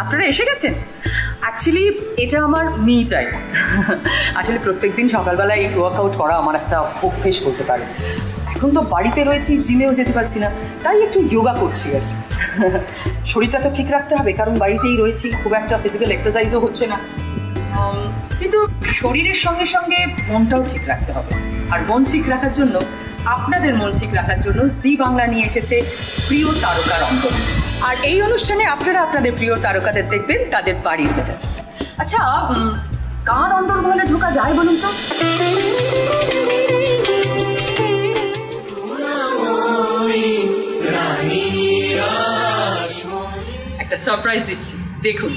আপনারা এসে গেছেন? অ্যাকচুয়ালি এটা আমার মি টাইম। আসলে প্রত্যেকদিন সকালবেলা এই ওয়ার্কআউট করা আমার একটা অভ্যেস বলতে পারে। এখন তো বাড়িতে রয়েছি, জিমেও যেতে পারছি না, তাই একটু যোগা করছি আর কি। শরীরটা তো ঠিক রাখতে হবে, কারণ বাড়িতেই রয়েছি, খুব একটা ফিজিক্যাল এক্সারসাইজও হচ্ছে না। কিন্তু শরীরের সঙ্গে সঙ্গে মনটাও ঠিক রাখতে হবে। আর মন ঠিক রাখার জন্য, আপনাদের মন ঠিক রাখার জন্য জি বাংলা নিয়ে এসেছে প্রিয় তারকার অন্তর। আর এই অনুষ্ঠানে আপনারা আপনাদের প্রিয় তারকাদের দেখবেন তাদের বাড়ির মেজাজে। আচ্ছা, কার অন্দরমহলে ঢোকা যায় বলুন তো? একটা সারপ্রাইজ দিচ্ছি, দেখুন।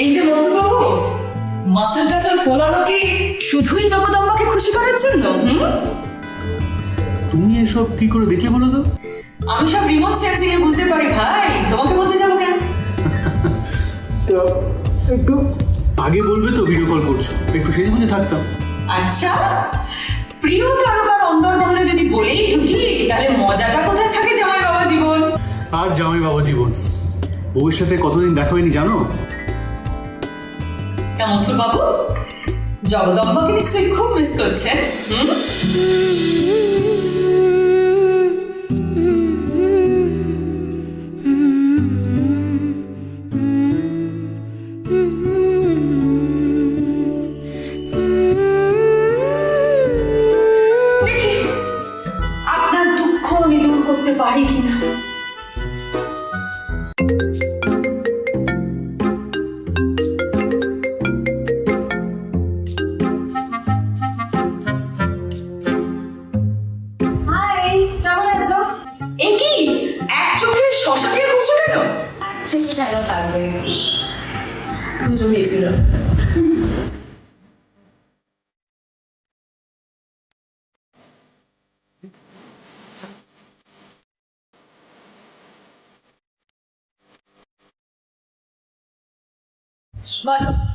এই যে মধুবাবু, মাসেল টাসেল ফোলানো কি শুধুই জগদম্বাকে খুশি করার জন্য? তুমি এসব কি করে দেখলে বলো তো? আমি সব রিমোট সেন্সিং এ বুঝতে পারি ভাই, তোমাকে বলতে যাবো কেন? তো একটু আগে বলবে তো ভিডিও কল করছো, একটু সেজে বুঝে থাকতাম। আচ্ছা, প্রিয় তারকার অন্দরমহলে যদি বলেই ঢুকি, তাহলে মজাটা কোথায় থাকে জামাই বাবা জীবন? আর জামাই বাবা জীবন, বউয়ের সাথে কতদিন দেখা হয়নি জানো? মথুর বাবু, জগদম্বাকে নিশ্চয়ই খুব মিস করছেন। দেখি আপনার দুঃখ আমি দূর করতে পারি কিনা।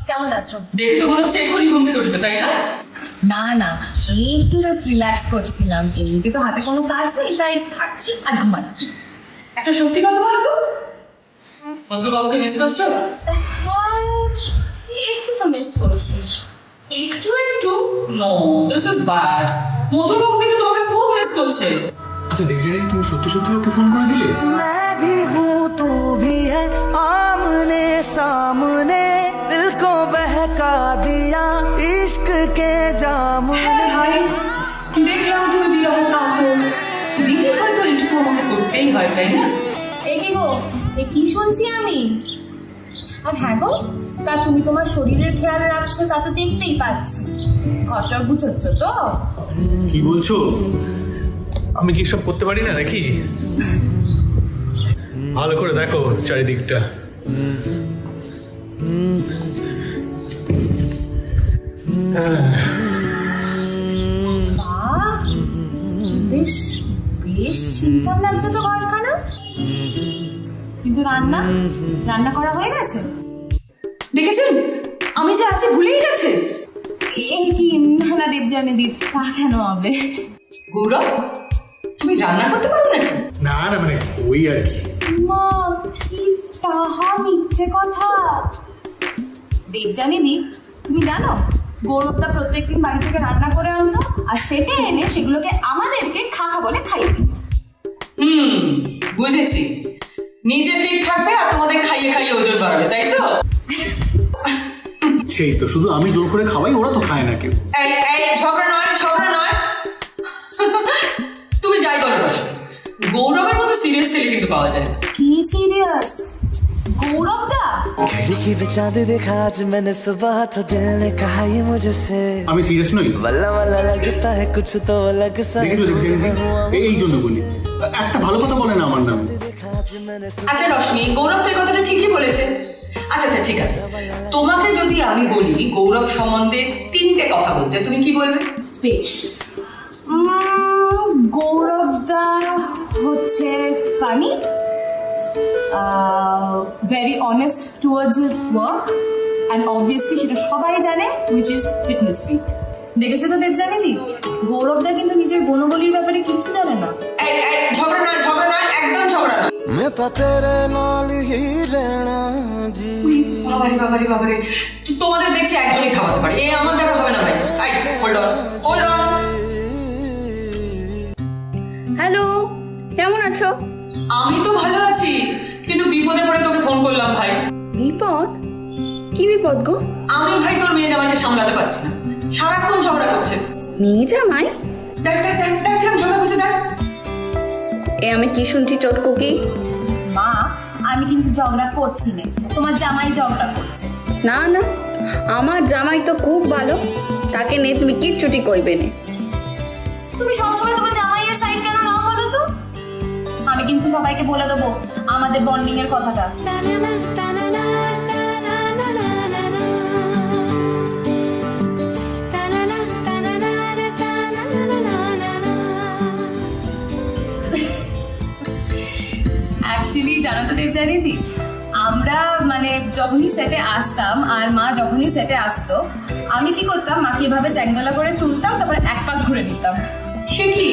কেমন আছো? দেখতে মনে হচ্ছে এখনই ঘুম থেকে উঠেছো, তাই না? না না, একটু জাস্ট রিল্যাক্স করছিলাম। এমনিতে তো হাতে কোনো কাজ নেই, তাই থাকছি আর ঘুমাচ্ছি। একটা সত্যি কথা বলো তো, মধুবাবুকে মিস করছো? একটু তো মিস করছি। একটু একটু? No, this is bad. Madhubabu কিন্তু তোমাকে খুব মিস করছে। আচ্ছা দেখছি, তুমি সত্যি সত্যি ওকে ফোন করে দিলে? मैं भी हूँ तू भी है, आमने सामने दिल को बहका दिया इश्क के जाम ने। ভাই, দেখলাম তুমি বিরহ কাতর, দিদি হয়তো এটুকু আমাকে করতেই হয়, তাই না? এ কি গো, এ কি শুনছি আমি? আর হ্যাঁ গো, তা তুমি তোমার শরীরের খেয়াল রাখছো, তা তো দেখতেই পাচ্ছি। ঘরটা গুছোচ্ছ তো? কি বলছো? আমি কি সব করতে পারি না নাকি? ভালো করে দেখো চারিদিকটা। বেশ বেশ ছিমছাম লাগছে তো ঘরখানা। কিন্তু রান্না রান্না করা হয়ে গেছে? দেখেছেন, আমি যে আছি ভুলেই গেছে। এই কি না দেবযানী দি, তা কেন হবে? গৌরব, তুমি রান্না করতে পারো নাকি? না না, মানে ওই আর কি। মা, কি তাহা মিথ্যে কথা। দেবযানী দি, তুমি জানো গৌরবদা প্রত্যেকদিন বাড়ি থেকে রান্না করে আনতো, আর সেটে এনে সেগুলোকে আমাদেরকে খাখা বলে খাইয়ে দিত। বুঝেছি, নিজে ফিট থাকবে আর তোমাদের খাইয়ে খাইয়ে ওজন বাড়াবে, তাই তো? সেই তো, শুধু আমি জোর করে খাওয়াই, ওরা তো খায় না কেউ। ঝগড়া নয়, ঝগড়া নয়। তুমি যাই বলো রোশনি, গৌরবের মতো সিরিয়াস ছেলে কিন্তু পাওয়া যায়। কি সিরিয়াস? গৌরবদা? खिड़की पे चांद देखा आज मैंने सुबह, तो दिल ने कहा ये मुझसे। আমি সিরিয়াস নই। वल्ला वल्ला लगता है कुछ तो अलग सा। এই জন্য বলি, একটা ভালো কথা বলে না আমার নাম। আচ্ছা রোশনি, গৌরব তো এই কথাটা ঠিকই বলেছে। আচ্ছা আচ্ছা ঠিক আছে, তোমাকে যদি আমি বলি গৌরব সম্বন্ধে 3টে কথা বলতে, তুমি কি বলবে? বেশ, গৌরবদা হচ্ছে funny, very honest towards his work, and obviously সেটা সবাই জানে, হুইচ ইজ ফিটনেস ফ্রিক। দেখেছে তো দেবযানীদি, গৌরবদা কিন্তু নিজের গুণবলীর ব্যাপারে কিচ্ছু জানে না। ঝগড়া নয়, ঝগড়া নয়, একদম ঝগড়া নয়। मैं तो तेरे नाल ही रहना जी। বাবারে বাবারে বাবারে, তোমাদের দেখছি একজনই থামাতে পারে, এ আমার দ্বারা হবে না ভাই। Hold on, hold on. Hello, কেমন আছো? আমি তো ভালো আছি, কিন্তু বিপদে পড়ে তোকে ফোন করলাম ভাই। বিপদ? কি বিপদ গো? আমি ভাই তোর মেয়ে জামাইকে সামলাতে পারছি না, সারাক্ষণ ঝগড়া করছে। মেয়ে জামাই? দেখ দেখ দেখ দেখ কেমন ঝগড়া করছে, দেখ। এ আমি কি শুনছি চটকুকি? মা, আমি কিন্তু ঝগড়া করছি না, তোমার জামাই ঝগড়া করছে। না না, আমার জামাই তো খুব ভালো, তাকে নিয়ে তুমি কিচ্ছুটি কইবে না। তুমি সবসময় তোমার জামাইয়ের সাইড কেন নাও বলো তো? আমি কিন্তু সবাইকে বলে দেবো আমাদের বন্ডিং এর কথাটা। অ্যাকচুয়ালি জানো তো দেবযানীদি, আমরা মানে যখনই সেটে আসতাম আর মা যখনই সেটে আসতো, আমি কি করতাম, মাকে এভাবে চ্যাঙ্গলা করে তুলতাম, তারপরে এক পাক ঘুরে নিতাম। সে কি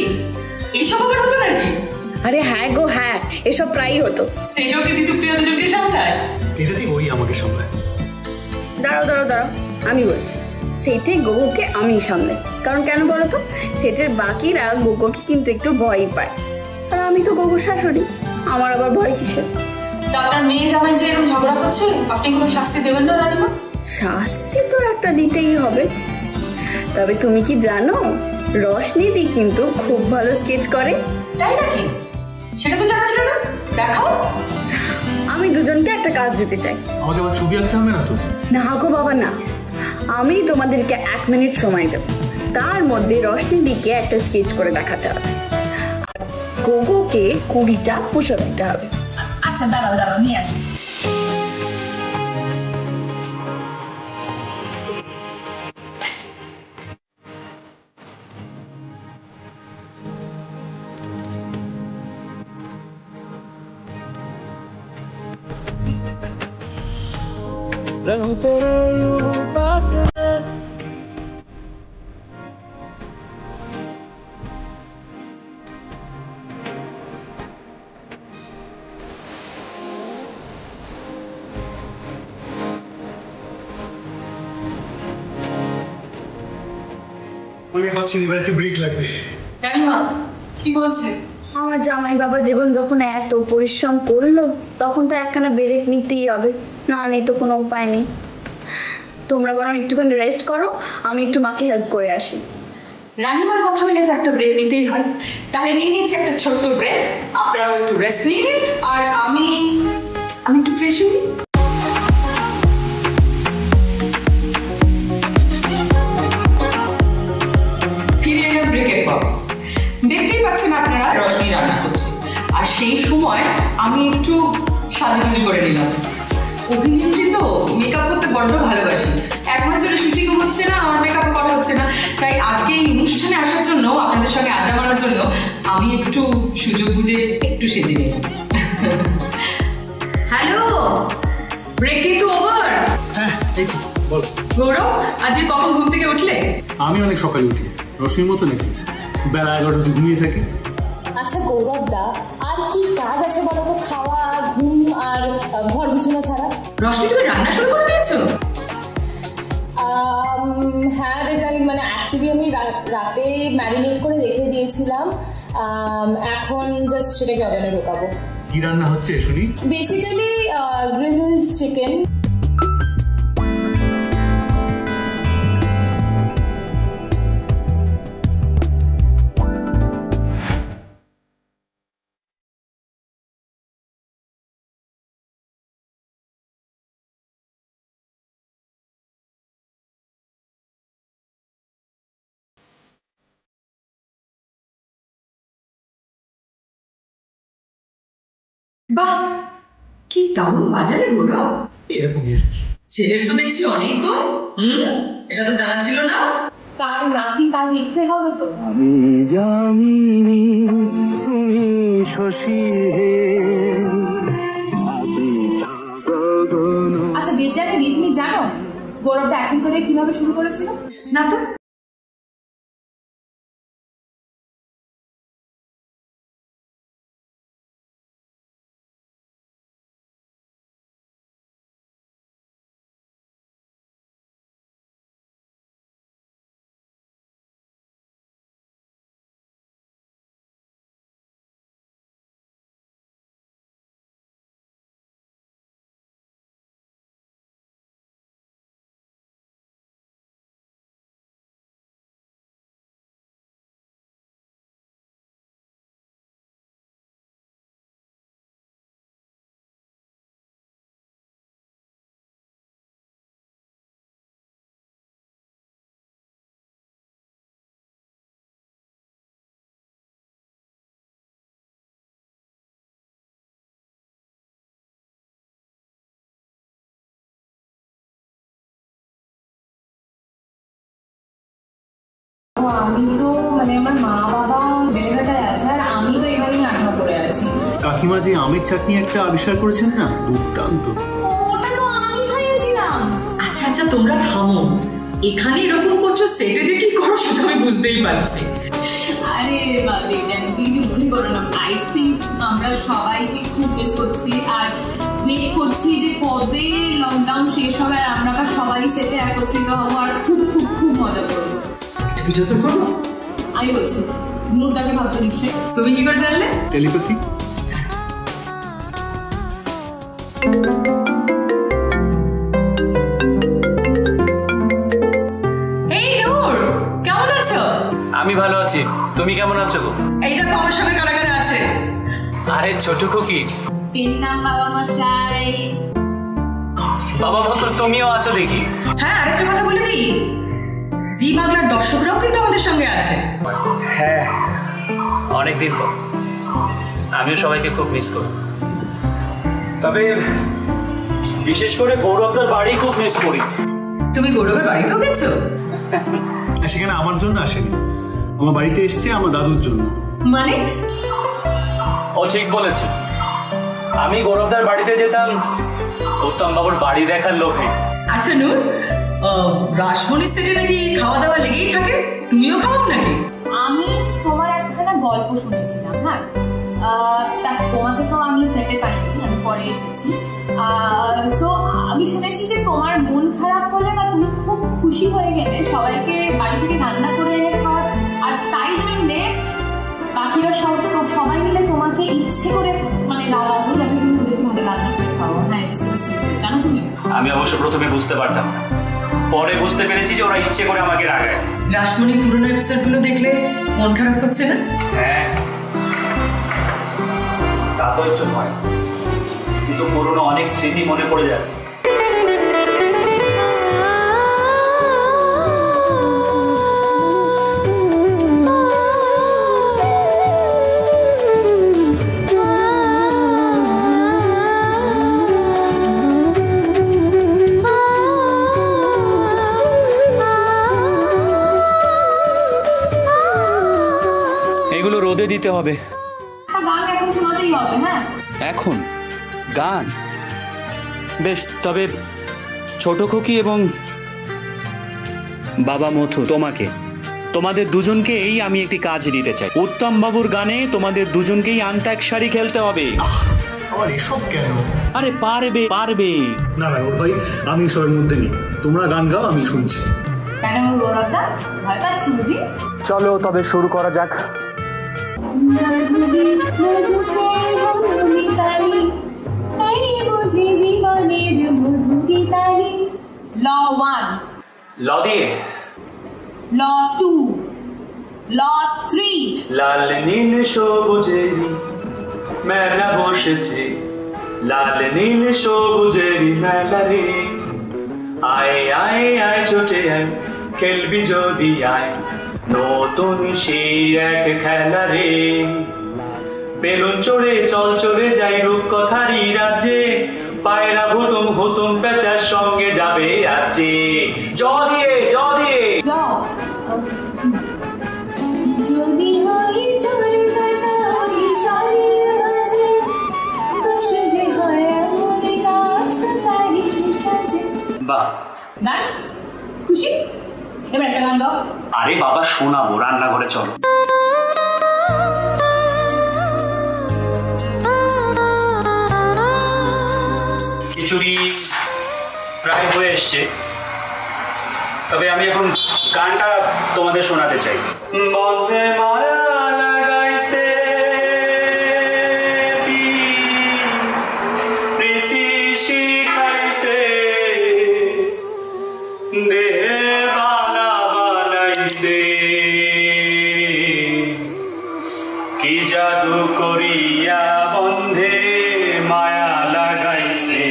এইসব আবার হতো নাকি? আরে হ্যাঁ গো হ্যাঁ, এসব প্রায়ই হতো। সেটাও কি দ্বিতীয় দুজনকে সামলায়? এটা ঠিক ওই আমাকে সামলায়। দাঁড়াও দাঁড়াও দাঁড়াও, আমি বলছি। সেটে গোগোকে আমি সামলাই, কারণ কেন বলো তো, সেটের বাকিরা গোগোকে কিন্তু একটু ভয়ই পায়, আর আমি তো গোগোর শাশুড়ি, আমার আবার ভয় কিসের? আপনার মেয়ে জামাই যে এরকম ঝগড়া করছে, আপনি কোনো শাস্তি দেবেন না রানীমা? শাস্তি তো একটা দিতেই হবে। তবে তুমি কি জানো, রশনিদি কিন্তু খুব ভালো স্কেচ করে। তাই নাকি? সেটা তো জানা ছিল না, দেখাও। আমি দুজনকে একটা কাজ দিতে চাই। আমাকে আবার ছবি আঁকতে হবে না তো? না গো বাবা না, আমি তোমাদেরকে 1 মিনিট সময় দেব, তার মধ্যে রশনিদিকে একটা স্কেচ করে দেখাতে হবে, আর গোগোকে 20টা পুশ-আপ দিতে হবে। আচ্ছা দাঁড়াও দাঁড়াও, নিয়ে আসছি। रंग तेरे यूं पास है। আমি ভাবছি এবার একটা ব্রেক লাগবে। রানীমা কি বলছে? আমার জামাই বাবা জীবন যখন এত পরিশ্রম করলো, তখন তো একখানা ব্রেক নিতেই হবে, না নেই তো কোনো উপায় নেই। তোমরা বরং একটুখানি রেস্ট করো, আমি একটু মাকে হেল্প করে আসি। রানীমার কথা বলে তো একটা ব্রেক নিতেই হয়, তাহলে নিয়ে নিচ্ছি একটা ছোট্ট ব্রেক। আপনারা একটু রেস্ট নিয়ে নিন, আর আমি একটু ফ্রেশ হই। ফিরে এলাম ব্রেকের পর। দেখতেই পাচ্ছেন আপনারা রশনি রান্না করছে, আর সেই সময় আমি একটু সাজুগুজু করে নিলাম। অভিনেত্রী তো মেকআপ করতে বড্ড ভালোবাসি, 1 মাস ধরে শুটিং হচ্ছে না, আমার মেকআপ করা হচ্ছে না, তাই আজকে এই অনুষ্ঠানে আসার জন্য, আপনাদের সঙ্গে আড্ডা মারার জন্য আমি একটু সুযোগ বুঝে একটু সেজে নিলাম। হ্যালো, ব্রেক কিন্তু ওভার। হ্যাঁ এই তো, বল। গৌরব, আজকে কখন ঘুম থেকে উঠলে? আমি অনেক সকালে উঠি, রশ্মির মতো নাকি বেলা 11টা ঘুমিয়ে থাকি। আচ্ছা গৌরবদা, আর কি কাজ আছে বলো তো, খাওয়া, ঘুম আর ঘর গুছানো ছাড়া? রশ্মি, তুমি রান্না শুরু করে দিয়েছো? হ্যাঁ দেবযানী, মানে অ্যাকচুয়ালি আমি রাতে ম্যারিনেট করে রেখে দিয়েছিলাম, এখন জাস্ট সেটাকে ওভেনে ঢোকাবো। কি রান্না হচ্ছে শুনি? Basically grilled chicken. বাহ, কি দারুণ বাজারে গৌরব। এরকমই। ছেলের তো দেখছি অনেক গো। এটা তো জানা ছিল না। তার নাতি তার লিখতে হবে তো। আমি জানি তুমি শশী হে। আচ্ছা দেবযানী দি, তুমি জানো গৌরবটা অ্যাক্টিং করে কিভাবে শুরু করেছিল? না তো। আমি তো মানে আমার মা বাবা বেলেঘাটায় আছে, আর আমি তো এখানেই আঠা পড়ে আছি। কাকিমা যে আমের চাটনি একটা আবিষ্কার করেছেন না, দুর্দান্ত। ওটা তো আমি খাইয়েছিলাম। আচ্ছা আচ্ছা তোমরা থামো, এখানে এরকম করছো, সেটে যে কি করো সেটা আমি বুঝতেই পারছি। আরে দেবযানী দি, মনে করো না, আই থিঙ্ক আমরা সবাইকে খুব মিস করছি আর ওয়েট করছি যে কবে লকডাউন শেষ হবে আর আমরা সবাই সেটে একত্রিত হবো আর খুব খুব খুব মজা করবো। ভিডিও কল করবো? আমি বলছি নুরদাকে ভাবছো নিশ্চয়ই। তুমি কি করে জানলে? টেলিপ্যাথি। এই নূর, কেমন আছো? আমি ভালো আছি, তুমি কেমন আছো? এই দেখো আমার সঙ্গে কারা কারা আছে। আরে ছোট খুকি। পেন্নাম বাবা মশাই। বাবা মতো তুমিও আছো দেখি। হ্যাঁ, আরেকটা কথা বলে দিই, জি বাংলার দর্শকরাও কিন্তু আমাদের সঙ্গে আছে। হ্যাঁ, অনেকদিন পর। আমিও সবাইকে খুব মিস করি, তবে বিশেষ করে গৌরবদার বাড়ি খুব মিস করি। তুমি গৌরবের বাড়িতেও গেছো? সেখানে আমার জন্য আসেনি, আমার বাড়িতে এসছে আমার দাদুর জন্য। মানে? ও ঠিক বলেছে, আমি গৌরবদার বাড়িতে যেতাম উত্তম বাবুর বাড়ি দেখার লোভে। আচ্ছা নূর, রাসমণির সেটে নাকি খাওয়া দাওয়া লেগেই থাকে, তুমিও খাও নাকি? আমি তোমার একখানা গল্প শুনেছিলাম। হ্যাঁ, তা তোমাকে তো আমি সেটে পাইনি, আমি পরে এসেছি। সো আমি শুনেছি যে তোমার মন খারাপ হলে বা তুমি খুব খুশি হয়ে গেলে সবাইকে বাড়ি থেকে রান্না করে এনে খাওয়া, আর তাই জন্যে বাকিরা সবাই মিলে তোমাকে ইচ্ছে করে মানে লাগাবো যাতে তুমি ওদেরকে ভালো রান্না করে খাও। হ্যাঁ, জানো তুমি? আমি অবশ্য প্রথমে বুঝতে পারতাম না, পরে বুঝতে পেরেছি যে ওরা ইচ্ছে করে আমাকে রাগায়। রাসমণির পুরনো এপিসোডগুলো দেখলে মন খারাপ করছে না? হ্যাঁ, তা তো একটু ভয়, কিন্তু পুরনো অনেক স্মৃতি মনে পড়ে যাচ্ছে। এগুলো রোদে দিতে হবে। গান এখন শোনাতেই হবে। হ্যাঁ, এখন গান? বেশ, তবে ছোট খুকি এবং বাবা মথু তোমাদের দুজনকেই আমি একটি কাজ দিতে চাই। উত্তম বাবুর গানে তোমাদের দুজনকেই আন্তাক্ষরী খেলতে হবে। আমার এসব কেন? আরে পারবে। না না ওর ভাই, আমি এসবের মধ্যে নেই, তোমরা গান গাও, আমি শুনছি। কেন গৌরবদা ভয় পাচ্ছি বুঝি? চলো তবে শুরু করা যাক। ল 1, ল দিয়ে, ল 2, ল 3। লাল নীল সবুজেরি মেলা বসেছে, লাল নীল সবুজেরি মেলা রে। আয় আয় আয় ছোটে আয়, খেলবি যদি আয়, নতুন সেই এক খেলা রে। বেলুন চড়ে চল চলে যাই রূপকথারই রাজ্যে, পায়রা হুতুম হুতুম পেঁচার সঙ্গে যাবে আজকে জ দিয়ে জ দিয়ে যদি হয় ঝড় কাটা ওই শাড়ির মাঝে দুষ্ট যে হয় মনে কাজ তারি সাজে। বাহ, গান খুশি? এবার একটা গান গাও। আরে বাবা শোনাবো, রান্নাঘরে চলো। খিচুড়ি প্রায় হয়ে এসছে, তবে আমি এখন গানটা তোমাদের শোনাতে চাই। বন্ধে মায়া লাগাইছে প্রীতি শিখাইছে দেহে বালা বানাইছে কি জাদু করিয়া বন্ধে মায়া লাগাইছে।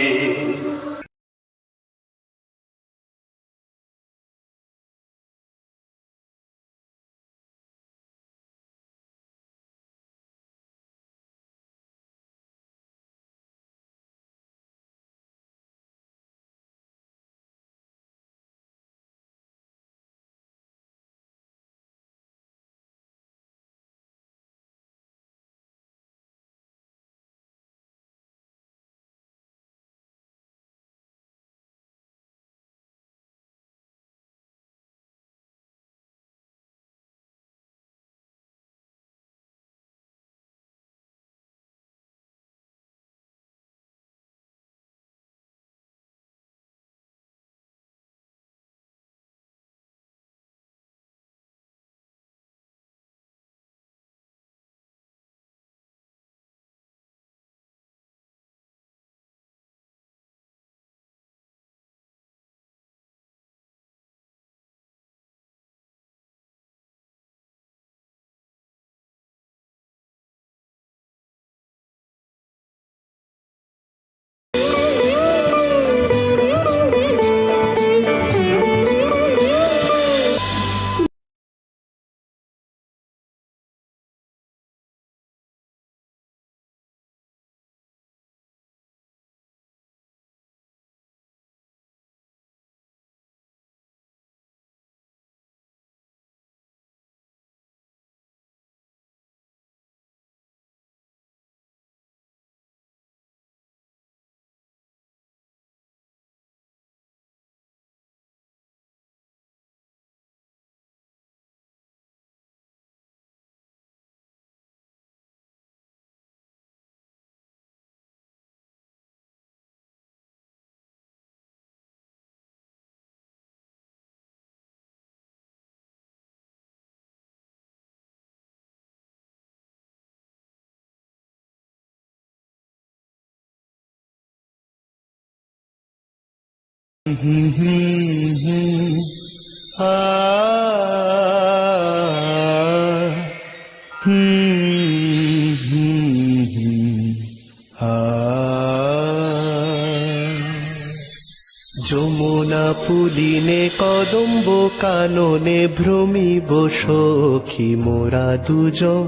যমুনা পুলিনে কদম্ব কাননে ভ্রমিব সখী মোরা দুজন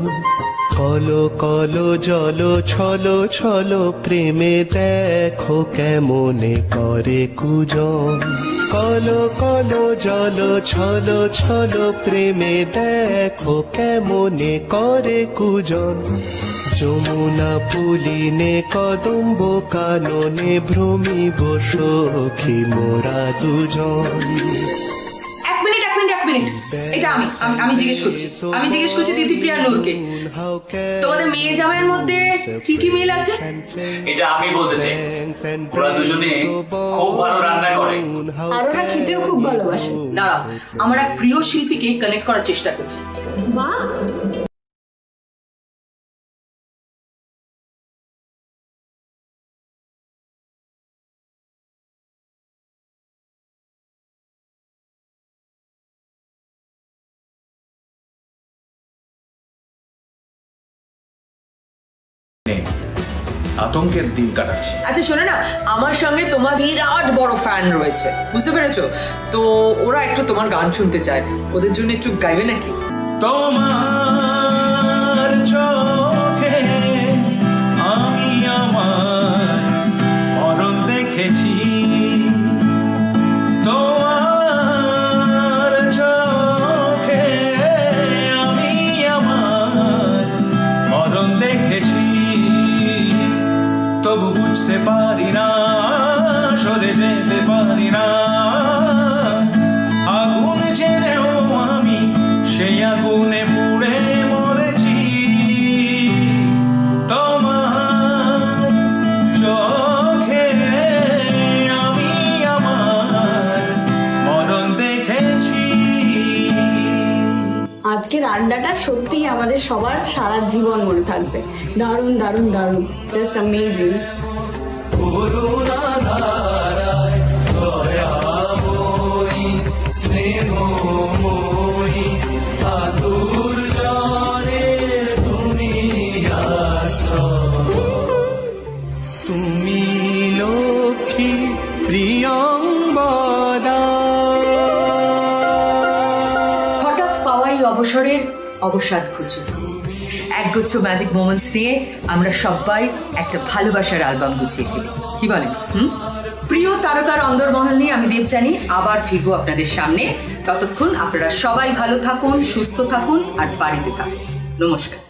কলো কলো জল ছলো ছলো প্রেমে দেখো কেমনে করে কুজন কলো কলো জল ছলো ছলো প্রেমে দেখো কেমনে করে কুজন যমুনা পুলিনে কদম্ব কাননে ভ্রমিব সখী মোরা দুজন। এক মিনিট, এটা আমি জিজ্ঞেস করছি দিদিপ্রিয়া নূরকে, তোমাদের মেয়ে জামাইয়ের মধ্যে কি কি মিল আছে? এটা আমি বলতে চাই, ওরা দুজনে খুব ভালো রান্না করে আর ওরা খেতেও খুব ভালোবাসে। দাঁড়াও, আমার এক প্রিয় শিল্পীকে কানেক্ট করার চেষ্টা করছি। বাহ, আতঙ্কের দিন কাটাচ্ছি। আচ্ছা শোনো না, আমার সঙ্গে তোমার বিরাট বড় ফ্যান রয়েছে, বুঝতে পেরেছো তো? ওরা একটু তোমার গান শুনতে চায়, ওদের জন্য একটু গাইবে নাকি? তোমার চোখে আমি আমার মরণ তবু বুঝতে পারি না, সরে যেতে পারি না। আগুন জেনেও আমি সেই আগুনে পুড়ে মরেছি। তোমার চোখে আমি আমার মরণ দেখেছি। আজকের আড্ডাটা সত্যিই আমাদের সবার সারা জীবন মনে থাকবে। দারুণ দারুণ দারুণ, জাস্ট অ্যামেজিং। করুণাধারায় দয়াময়ী স্নেহময়ী আতুর জনের তুমি আশ্রয়। তুমি লক্ষ্মী প্রিয়ংবদা। হঠাৎ পাওয়াই অবসরের অবসাদ খুঁজো। একগুচ্ছ ম্যাজিক মোমেন্টস নিয়ে আমরা সবাই একটা ভালোবাসার অ্যালবাম গুছিয়ে ফেলি, কি বলেন? প্রিয় তারকার অন্দরমহল নিয়ে আমি দেবযানী আবার ফিরবো আপনাদের সামনে। ততক্ষণ আপনারা সবাই ভালো থাকুন, সুস্থ থাকুন আর বাড়িতে থাকুন। নমস্কার।